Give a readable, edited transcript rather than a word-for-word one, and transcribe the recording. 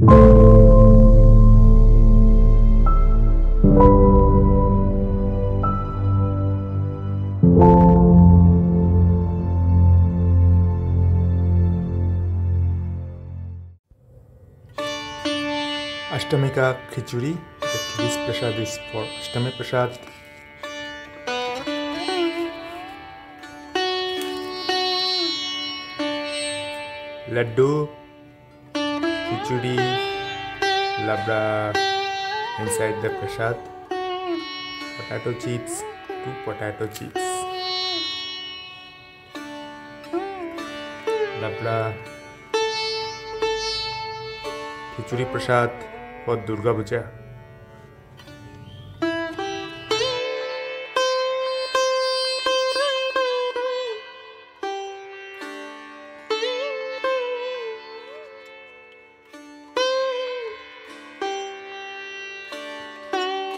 Ashtami ka khichuri. This prasad is for Ashtami prasad. Laddu, khichuri, labra inside the prasad. Potato chips, 2 potato chips. Labra, khichuri prasad for durgapuja.